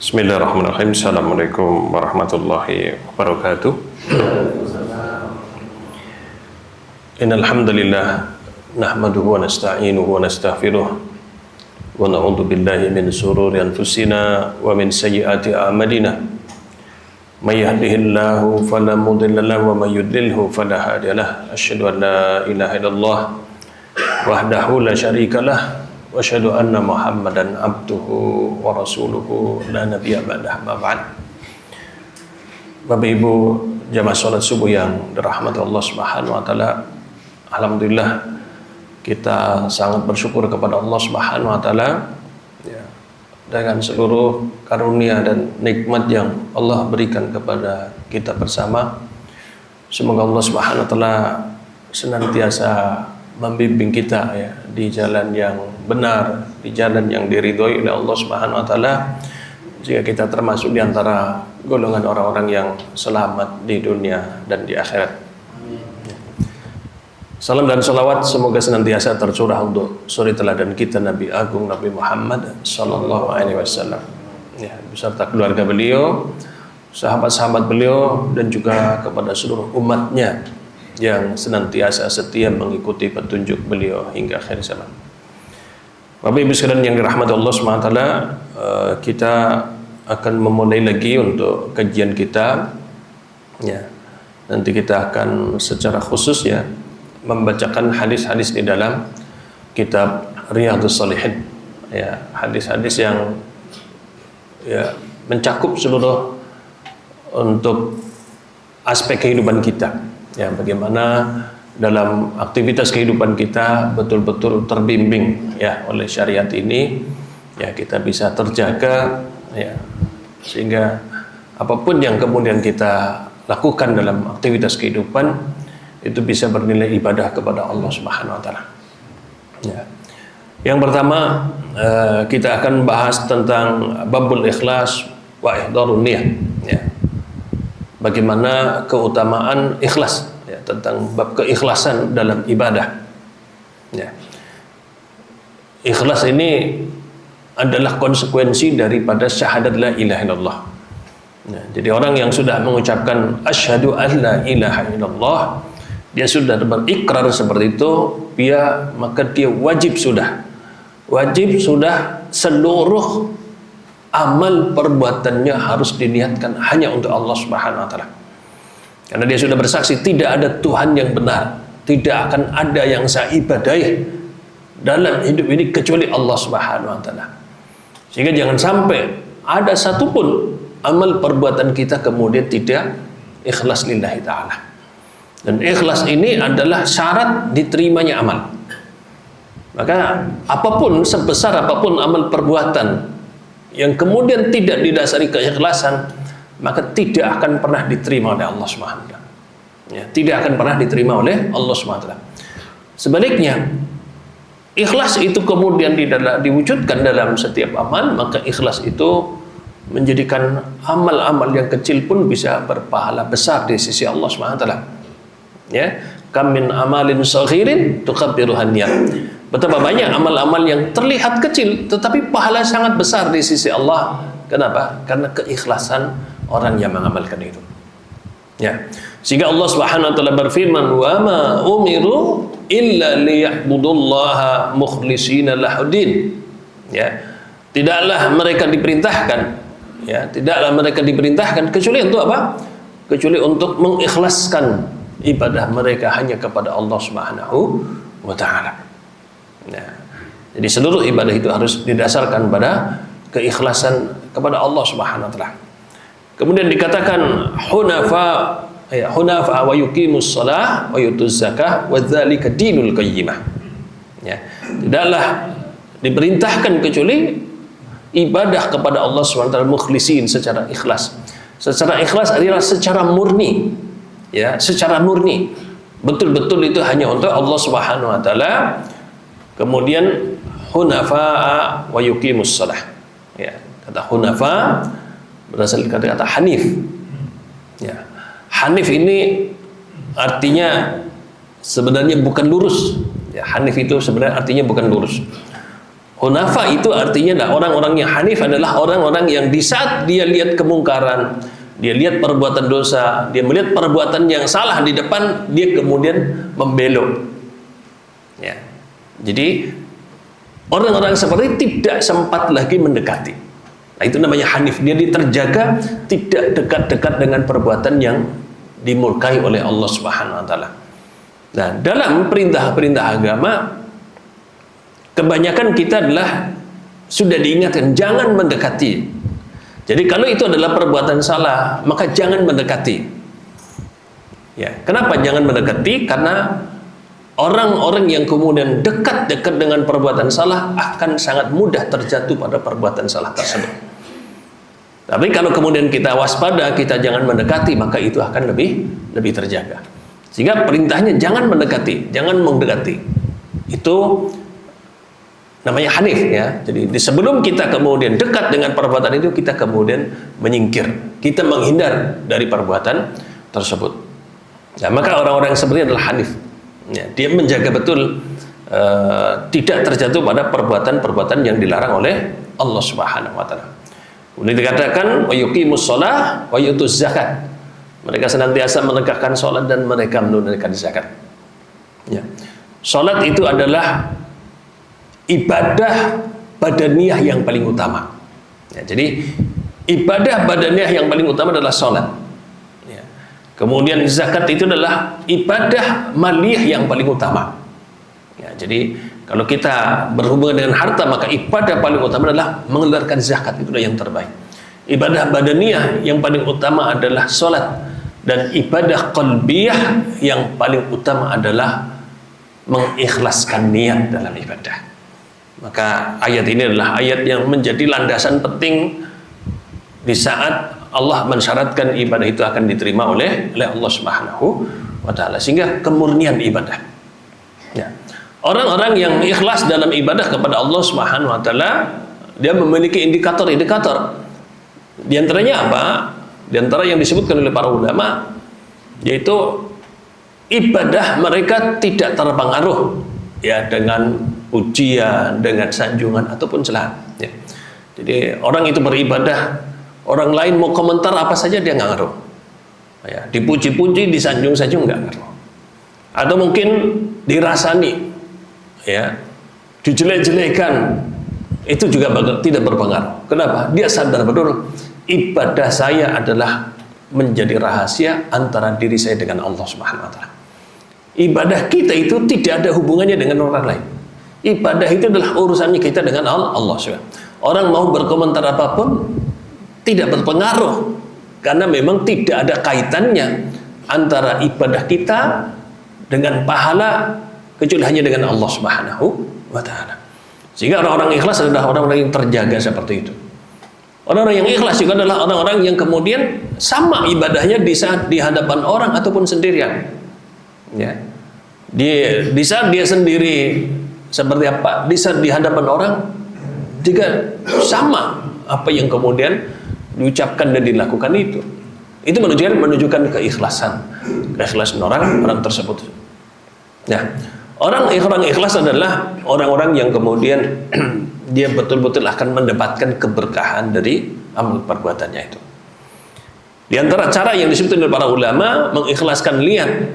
Bismillahirrahmanirrahim. Assalamualaikum warahmatullahi wabarakatuh. Innal hamdalillah nahmaduhu wa nasta'inuhu wa nastaghfiruh wa na'udzu billahi min shururi anfusina wa min sayyiati a'malina. May yahdihillahu fala mudilla lahu wa may yudlilhu fala hadiya lahu. Asyhadu an la ilaha illallah wahdahu la syarika lahu wa asyhadu anna Muhammadan abduhu wa rasuluhu la nabiyya ba'dahu. Ma ba'd. Bapak Ibu jamaah salat subuh yang dirahmati Allah Subhanahu wa taala, alhamdulillah kita sangat bersyukur kepada Allah Subhanahu wa taala ya, dengan seluruh karunia dan nikmat yang Allah berikan kepada kita bersama. Semoga Allah Subhanahu wa taala senantiasa membimbing kita ya di jalan yang benar, di jalan yang diridhoi oleh Allah Subhanahu wa taala, jika kita termasuk di antara golongan orang-orang yang selamat di dunia dan di akhirat. Salam dan salawat semoga senantiasa tercurah untuk suri teladan kita Nabi Agung Nabi Muhammad sallallahu alaihi wasallam ya, beserta keluarga beliau, sahabat-sahabat beliau, dan juga kepada seluruh umatnya yang senantiasa setia mengikuti petunjuk beliau hingga akhir zaman. Bapak Ibu sekalian yang dirahmati Allah SWT, kita akan memulai lagi untuk kajian kita ya. Nanti kita akan secara khusus ya membacakan hadis-hadis di dalam kitab Riyadhus Shalihin ya, hadis-hadis yang ya mencakup seluruh untuk aspek kehidupan kita ya, bagaimana dalam aktivitas kehidupan kita betul-betul terbimbing ya oleh syariat ini ya, kita bisa terjaga ya, sehingga apapun yang kemudian kita lakukan dalam aktivitas kehidupan itu bisa bernilai ibadah kepada Allah Subhanahu wa taala ya. Yang pertama kita akan bahas tentang babul ikhlas wa ihdarun niyah ya, bagaimana keutamaan ikhlas ya, tentang bab keikhlasan dalam ibadah ya. Ikhlas ini adalah konsekuensi daripada syahadat la ilaha illallah ya. Jadi orang yang sudah mengucapkan asyhadu an la ilaha illallah, dia sudah berikrar seperti itu, maka dia wajib sudah seluruh amal perbuatannya harus diniatkan hanya untuk Allah Subhanahu wa taala. Karena dia sudah bersaksi tidak ada Tuhan yang benar, tidak akan ada yang saya ibadahi dalam hidup ini kecuali Allah Subhanahu wa taala. Sehingga jangan sampai ada satupun amal perbuatan kita kemudian tidak ikhlas lillahi taala. Dan ikhlas ini adalah syarat diterimanya amal. Maka apapun, sebesar apapun amal perbuatan yang kemudian tidak didasari keikhlasan, maka tidak akan pernah diterima oleh Allah SWT ya, tidak akan pernah diterima oleh Allah SWT. Sebaliknya, ikhlas itu kemudian diwujudkan dalam setiap amal, maka ikhlas itu menjadikan amal-amal yang kecil pun bisa berpahala besar di sisi Allah SWT ya. Kam min amalin saghirin tukabbiruhan niyah. Betapa banyak amal-amal yang terlihat kecil tetapi pahala sangat besar di sisi Allah. Kenapa? Karena keikhlasan orang yang mengamalkan itu. Ya. Sehingga Allah Subhanahu wa taala berfirman, "Wa ma umiru illa liya'budullaha mukhlishina lahuddin." Ya. Tidaklah mereka diperintahkan kecuali untuk apa? Kecuali untuk mengikhlaskan ibadah mereka hanya kepada Allah Subhanahu wa taala. Nah, jadi seluruh ibadah itu harus didasarkan pada keikhlasan kepada Allah Subhanahu wa taala. Kemudian dikatakan hunafa wa yuqimus shalah wa yutuz zakah wa dzalika dinul qayyimah. Ya, tidaklah diperintahkan kecuali ibadah kepada Allah Subhanahu wa taala mukhlisin, secara ikhlas. Secara ikhlas adalah secara murni. Ya, secara murni. Betul-betul itu hanya untuk Allah Subhanahu wa taala. Kemudian hunafa wa yuqimus shalah. Ya, kata hunafa berasal dari kata hanif. Ya. Hanif ini artinya sebenarnya bukan lurus. Ya, hanif itu sebenarnya artinya bukan lurus. Hunafa itu artinya orang-orang yang hanif adalah orang-orang yang di saat dia lihat kemungkaran, dia lihat perbuatan dosa, dia melihat perbuatan yang salah di depan, dia kemudian membelok. Ya. Jadi orang-orang seperti itu tidak sempat lagi mendekati. Nah, itu namanya hanif. Dia terjaga tidak dekat-dekat dengan perbuatan yang dimurkai oleh Allah Subhanahu wa taala. Nah, dalam perintah-perintah agama kebanyakan kita adalah sudah diingatkan jangan mendekati. Jadi kalau itu adalah perbuatan salah, maka jangan mendekati. Ya, kenapa jangan mendekati? Karena orang-orang yang kemudian dekat-dekat dengan perbuatan salah akan sangat mudah terjatuh pada perbuatan salah tersebut. Tapi kalau kemudian kita waspada, kita jangan mendekati, maka itu akan lebih terjaga. Sehingga perintahnya jangan mendekati, jangan mendekati. Itu namanya hanif, ya. Jadi sebelum kita kemudian dekat dengan perbuatan itu, kita kemudian menyingkir, kita menghindar dari perbuatan tersebut. Nah, maka orang-orang yang seperti adalah hanif. Ya, dia menjaga betul tidak terjatuh pada perbuatan-perbuatan yang dilarang oleh Allah Subhanahu wa taala. Kemudian dikatakan wa yuqimus shalah wa yutuz zakat. Mereka senantiasa menegakkan salat dan mereka menunaikan zakat. Ya. Salat itu adalah ibadah badaniyah yang paling utama. Ya, jadi ibadah badaniyah yang paling utama adalah salat. Ya. Kemudian zakat itu adalah ibadah maliyah yang paling utama. Ya, jadi kalau kita berhubungan dengan harta, maka ibadah paling utama adalah mengeluarkan zakat, itulah yang terbaik. Ibadah badaniyah yang paling utama adalah salat, dan ibadah qalbiyah yang paling utama adalah mengikhlaskan niat dalam ibadah. Maka ayat ini adalah ayat yang menjadi landasan penting di saat Allah mensyaratkan ibadah itu akan diterima oleh Allah Subhanahu wa taala, sehingga kemurnian ibadah. Ya. Orang-orang yang ikhlas dalam ibadah kepada Allah Subhanahu wa taala, dia memiliki indikator-indikator. Di antaranya apa? Di antara yang disebutkan oleh para ulama, yaitu ibadah mereka tidak terpengaruh ya dengan ujian, dengan sanjungan ataupun celaan. Ya. Jadi orang itu beribadah, orang lain mau komentar apa saja dia nggak ngaruh. Ya, dipuji-puji, disanjung-sanjung nggak ngaruh. Atau mungkin dirasani, ya, dijelek-jelekan, itu juga tidak berpengaruh. Kenapa? Dia sadar betul ibadah saya adalah menjadi rahasia antara diri saya dengan Allah Subhanahu wa taala. Ibadah kita itu tidak ada hubungannya dengan orang lain. Ibadah itu adalah urusannya kita dengan Allah SWT. Orang mau berkomentar apapun tidak berpengaruh, karena memang tidak ada kaitannya antara ibadah kita dengan pahala kecuali hanya dengan Allah Subhanahu wa taala. Sehingga orang-orang ikhlas adalah orang-orang yang terjaga seperti itu. Orang-orang yang ikhlas juga adalah orang-orang yang kemudian sama ibadahnya di saat di hadapan orang ataupun sendirian. Ya. Di saat dia sendiri seperti apa, di saat di hadapan orang juga sama apa yang kemudian diucapkan dan dilakukan itu. Itu menunjukkan keikhlasan orang tersebut. Nah, orang ikhlas adalah orang-orang yang kemudian dia betul-betul akan mendapatkan keberkahan dari amal perbuatannya itu. Di antara cara yang disebut oleh para ulama mengikhlaskan niat,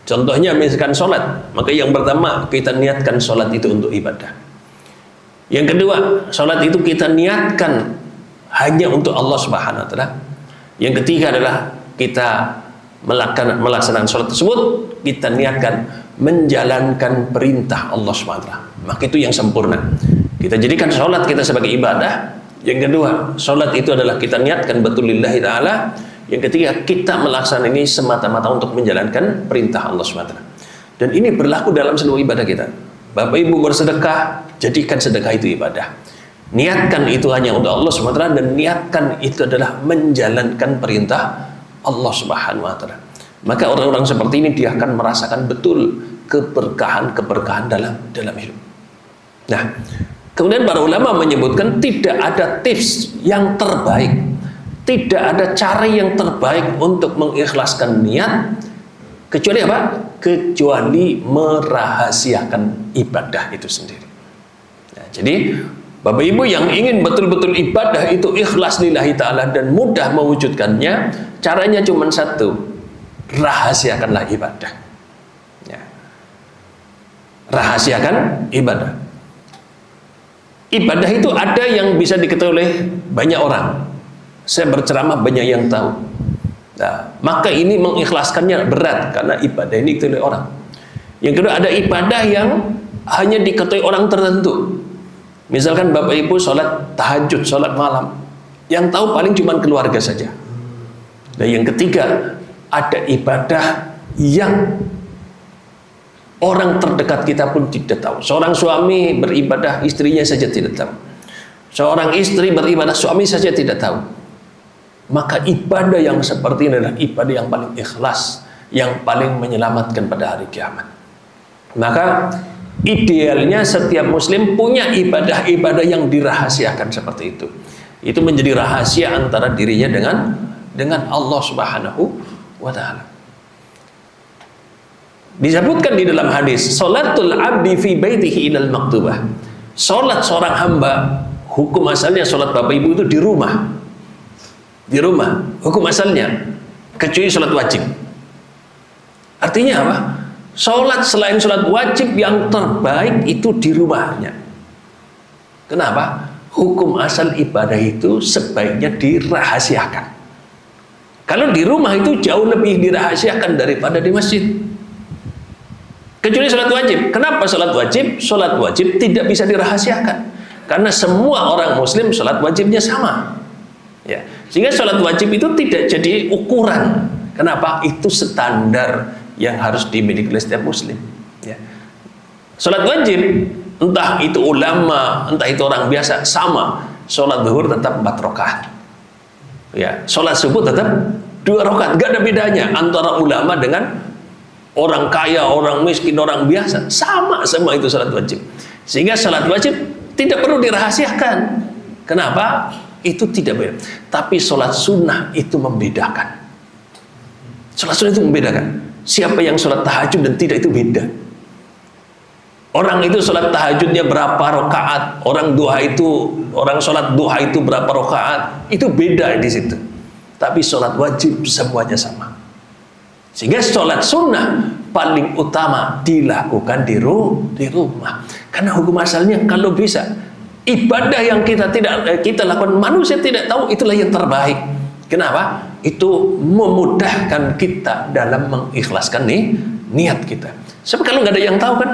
contohnya misalkan sholat, maka yang pertama kita niatkan sholat itu untuk ibadah. Yang kedua, sholat itu kita niatkan hanya untuk Allah Subhanahu wa taala. Yang ketiga adalah kita melaksanakan sholat tersebut, kita niatkan menjalankan perintah Allah Subhanahu wa taala. Maka itu yang sempurna. Kita jadikan sholat kita sebagai ibadah. Yang kedua, sholat itu adalah kita niatkan betul lillahi ta'ala. Yang ketiga, kita melaksanakan ini semata-mata untuk menjalankan perintah Allah SWT. Dan ini berlaku dalam seluruh ibadah kita. Bapak Ibu bersedekah, jadikan sedekah itu ibadah. Niatkan itu hanya untuk Allah SWT, dan niatkan itu adalah menjalankan perintah Allah SWT. Maka orang-orang seperti ini dia akan merasakan betul keberkahan dalam hidup. Nah, kemudian para ulama menyebutkan tidak ada tips yang terbaik, tidak ada cara yang terbaik untuk mengikhlaskan niat kecuali apa? Kecuali merahasiakan ibadah itu sendiri. Nah, jadi Bapak Ibu yang ingin betul-betul ibadah itu ikhlas lillahi ta'ala dan mudah mewujudkannya, caranya cuma satu, rahasiakanlah ibadah. Ya. Rahasiakan ibadah. Ibadah itu ada yang bisa diketahui oleh banyak orang. Saya berceramah banyak yang tahu. Nah, maka ini mengikhlaskannya berat karena ibadah ini diketahui oleh orang. Yang kedua, ada ibadah yang hanya diketahui orang tertentu. Misalkan Bapak Ibu sholat tahajud, sholat malam, yang tahu paling cuma keluarga saja. Dan yang ketiga, ada ibadah yang orang terdekat kita pun tidak tahu. Seorang suami beribadah, istrinya saja tidak tahu. Seorang istri beribadah, suami saja tidak tahu. Maka ibadah yang seperti ini adalah ibadah yang paling ikhlas, yang paling menyelamatkan pada hari kiamat. Maka idealnya setiap muslim punya ibadah-ibadah yang dirahasiakan seperti itu. Itu menjadi rahasia antara dirinya dengan Allah Subhanahu wa ta'ala. Disebutkan di dalam hadis, salatul abdi fi baitihi ilal maktubah. Salat seorang hamba, hukum asalnya salat Bapak Ibu itu di rumah. Di rumah, hukum asalnya, kecuali salat wajib. Artinya apa? Sholat selain sholat wajib yang terbaik itu di rumahnya. Kenapa? Hukum asal ibadah itu sebaiknya dirahasiakan. Kalau di rumah itu jauh lebih dirahasiakan daripada di masjid. Kecuali sholat wajib. Kenapa sholat wajib? Sholat wajib tidak bisa dirahasiakan. Karena semua orang muslim sholat wajibnya sama. Ya. Sehingga sholat wajib itu tidak jadi ukuran. Kenapa? Itu standar yang harus dimiliki oleh setiap muslim. Ya. Sholat wajib, entah itu ulama, entah itu orang biasa, sama. Sholat zuhur tetap 4 rakaat. Ya. Sholat subuh tetap 2 rakaat. Gak ada bedanya antara ulama dengan orang kaya, orang miskin, orang biasa. Sama semua itu sholat wajib. Sehingga sholat wajib tidak perlu dirahasiakan. Kenapa? Itu tidak beda. Tapi sholat sunnah itu membedakan. Sholat sunnah itu membedakan. Siapa yang sholat tahajud dan tidak itu beda. Orang itu sholat tahajudnya berapa rakaat, orang sholat duha itu berapa rakaat, itu beda di situ. Tapi sholat wajib semuanya sama. Sehingga sholat sunnah paling utama dilakukan di rumah. Karena hukum asalnya kalau bisa ibadah yang kita lakukan manusia tidak tahu, itulah yang terbaik. Kenapa? Itu memudahkan kita dalam mengikhlaskan niat kita. Sebab kalau nggak ada yang tahu kan,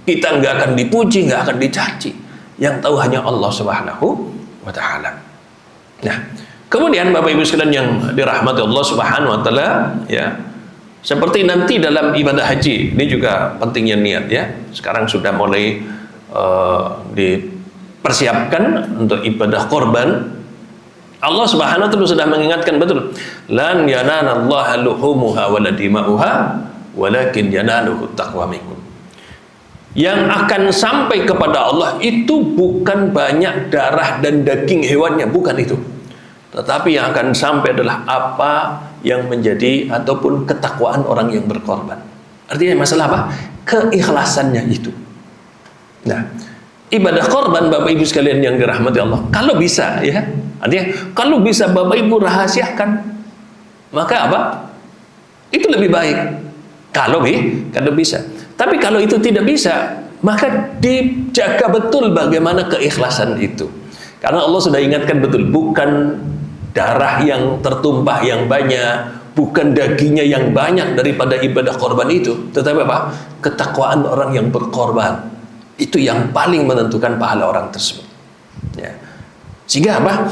kita nggak akan dipuji, nggak akan dicaci. Yang tahu hanya Allah Subhanahu wa ta'ala. Nah, kemudian Bapak Ibu sekalian yang dirahmati Allah Subhanahu wa ta'ala, ya, seperti nanti dalam ibadah haji, ini juga pentingnya niat, ya. Sekarang sudah mulai dipersiapkan untuk ibadah korban. Allah Subhanahu wa ta'ala sudah mengingatkan betul, lan yananallaha luhumuha wala dima'uha walakin yanaluhu taqwa minkum. Yang akan sampai kepada Allah itu bukan banyak darah dan daging hewannya, bukan itu. Tetapi yang akan sampai adalah apa yang menjadi ataupun ketakwaan orang yang berkorban. Artinya masalah apa? Keikhlasannya itu. Nah, ibadah korban Bapak Ibu sekalian yang dirahmati Allah, kalau bisa, ya, artinya kalau bisa Bapak Ibu rahasiakan, maka apa? Itu lebih baik. Kalau bisa. Tapi kalau itu tidak bisa, maka dijaga betul bagaimana keikhlasan itu. Karena Allah sudah ingatkan betul, bukan darah yang tertumpah yang banyak, bukan dagingnya yang banyak daripada ibadah korban itu, tetapi apa? Ketakwaan orang yang berkorban. Itu yang paling menentukan pahala orang tersebut. Ya. Sehingga apa?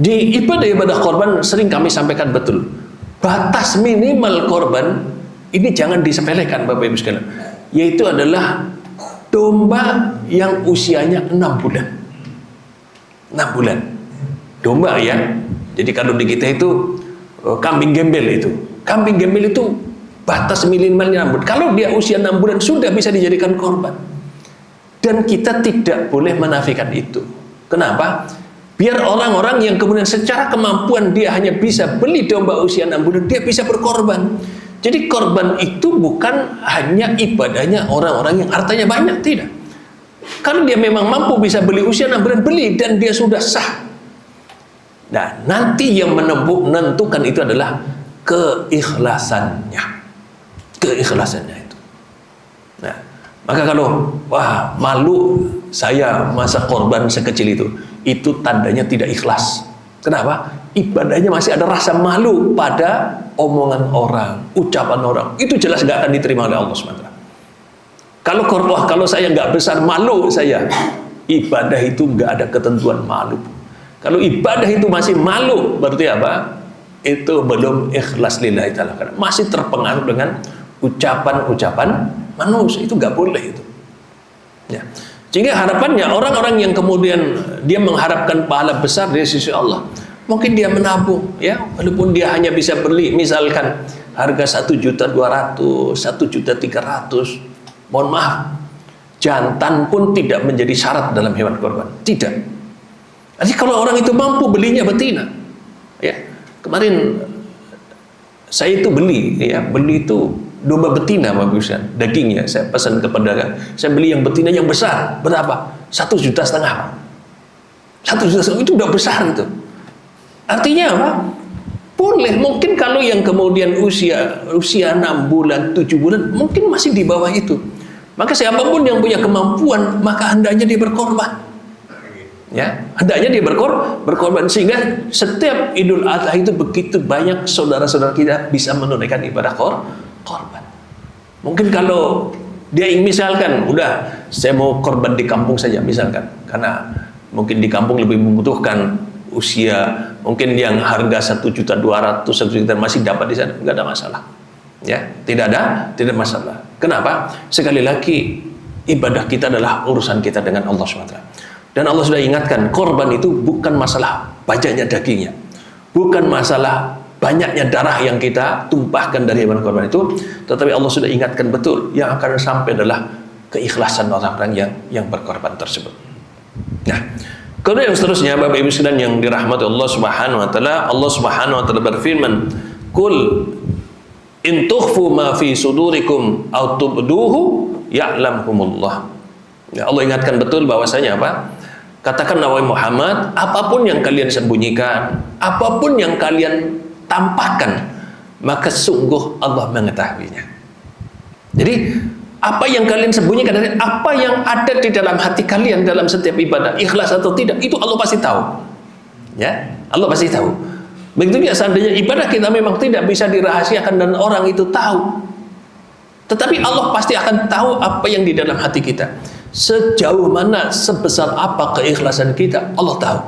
Di ibadah-ibadah korban sering kami sampaikan betul. Batas minimal korban ini jangan disepelekan Bapak Ibu sekalian. Yaitu adalah domba yang usianya 6 bulan. 6 bulan. Domba, ya. Jadi kalau di kita itu kambing gembel itu. Kambing gembel itu batas minimalnya 6 bulan. Kalau dia usia 6 bulan sudah bisa dijadikan korban. Dan kita tidak boleh menafikan itu. Kenapa? Biar orang-orang yang kemudian secara kemampuan dia hanya bisa beli domba usia 6 bulan, dia bisa berkorban. Jadi korban itu bukan hanya ibadahnya orang-orang yang hartanya banyak, tidak. Kalau dia memang mampu bisa beli usia 6 bulan, beli, dan dia sudah sah. Nah, nanti yang menentukan itu adalah keikhlasannya. Keikhlasannya itu. Nah, maka kalau wah malu saya masa korban sekecil itu tandanya tidak ikhlas. Kenapa? Ibadahnya masih ada rasa malu pada omongan orang, ucapan orang. Itu jelas nggak akan diterima oleh Allah SWT. Kalau saya nggak besar malu saya, ibadah itu nggak ada ketentuan malu. Kalau ibadah itu masih malu, berarti apa? Itu belum ikhlas lillahi ta'ala, masih terpengaruh dengan ucapan-ucapan manusia. Itu nggak boleh itu. Ya. Sehingga harapannya orang-orang yang kemudian dia mengharapkan pahala besar dari sisi Allah, mungkin dia menabung, ya, walaupun dia hanya bisa beli misalkan harga 1.200.000, 1.300.000, mohon maaf, jantan pun tidak menjadi syarat dalam hewan korban, tidak. Jadi kalau orang itu mampu belinya betina, ya, kemarin saya itu beli itu domba betina bagusnya, dagingnya saya pesan ke pedagang, saya beli yang betina yang besar, berapa? 1,5 juta. 1,5 juta itu udah besar itu. Artinya apa? Boleh, mungkin kalau yang kemudian usia 6 bulan, 7 bulan, mungkin masih di bawah itu. Maka siapapun yang punya kemampuan, maka hendaknya dia berkorban. Ya, hendaknya dia berkorban, sehingga setiap Idul Adha itu begitu banyak saudara-saudara kita bisa menunaikan ibadah korban. Mungkin kalau dia misalkan udah saya mau korban di kampung saja misalkan, karena mungkin di kampung lebih membutuhkan usia, mungkin yang harga 1.200.000, 1 juta masih dapat di sana, nggak ada masalah. Ya, tidak masalah. Kenapa? Sekali lagi ibadah kita adalah urusan kita dengan Allah SWT. Dan Allah sudah ingatkan, korban itu bukan masalah banyaknya dagingnya, bukan masalah banyaknya darah yang kita tumpahkan dari hewan korban itu, tetapi Allah sudah ingatkan betul, yang akan sampai adalah keikhlasan orang-orang yang berkorban tersebut. Nah, kemudian yang seterusnya, Bapak Ibu sekalian yang dirahmati Allah Subhanahu wa taala, Allah Subhanahu wa taala berfirman, "Qul in tukhfu ma fi sudurikum aw tubduhu ya'lamhumullah." Ya, Allah ingatkan betul bahwasanya apa? Katakanlah wahai Muhammad, apapun yang kalian sembunyikan, apapun yang kalian tampakkan, maka sungguh Allah mengetahuinya. Jadi apa yang kalian sembunyikan dari apa yang ada di dalam hati kalian dalam setiap ibadah, ikhlas atau tidak, itu Allah pasti tahu. Ya, Allah pasti tahu. Begitu juga seandainya ibadah kita memang tidak bisa dirahasiakan dan orang itu tahu, tetapi Allah pasti akan tahu apa yang di dalam hati kita. Sejauh mana, sebesar apa keikhlasan kita, Allah tahu.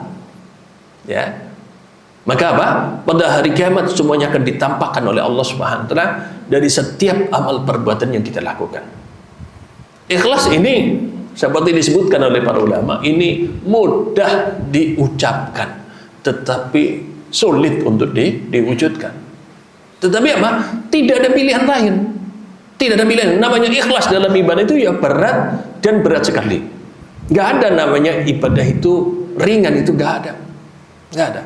Ya. Maka apa? Pada hari kiamat semuanya akan ditampakkan oleh Allah Subhanahu wa taala dari setiap amal perbuatan yang kita lakukan. Ikhlas ini seperti disebutkan oleh para ulama, ini mudah diucapkan tetapi sulit untuk diwujudkan. Tetapi apa? Tidak ada pilihan lain. Tidak ada pilihan. Namanya ikhlas dalam ibadah itu ya berat dan berat sekali. Gak ada namanya ibadah itu ringan, itu gak ada. Gak ada.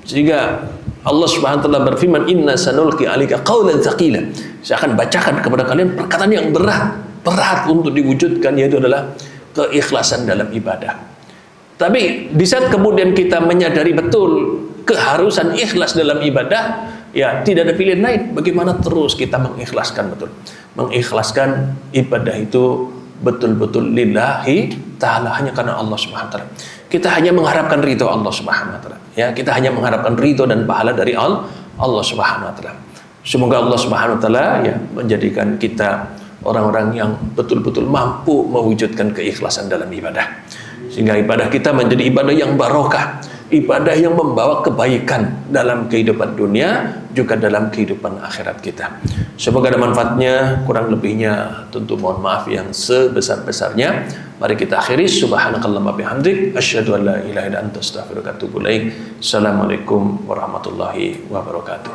Sehingga Allah Subhanahu wa taala berfirman, "Inna sanulqi 'alaika qawlan tsaqila." Saya akan bacakan kepada kalian perkataan yang berat untuk diwujudkan, yaitu adalah keikhlasan dalam ibadah. Tapi di saat kemudian kita menyadari betul keharusan ikhlas dalam ibadah, ya tidak ada pilihan lain. Bagaimana terus kita mengikhlaskan betul, mengikhlaskan ibadah itu betul-betul lillahi ta'ala, hanya karena Allah Subhanahu wa taala. Kita hanya mengharapkan ridho Allah Subhanahu wa taala. Ya, kita hanya mengharapkan ridho dan pahala dari Allah Subhanahu wa taala. Semoga Allah Subhanahu wa taala ya menjadikan kita orang-orang yang betul-betul mampu mewujudkan keikhlasan dalam ibadah, sehingga ibadah kita menjadi ibadah yang barokah, ibadah yang membawa kebaikan dalam kehidupan dunia juga dalam kehidupan akhirat kita. Semoga ada manfaatnya, kurang lebihnya tentu mohon maaf yang sebesar-besarnya. Mari kita akhiri. Subhanakallahumma bihamdik, asyhadu an la ilaha illa anta, astaghfiruka wa atubu ilaik. Assalamualaikum warahmatullahi wabarakatuh.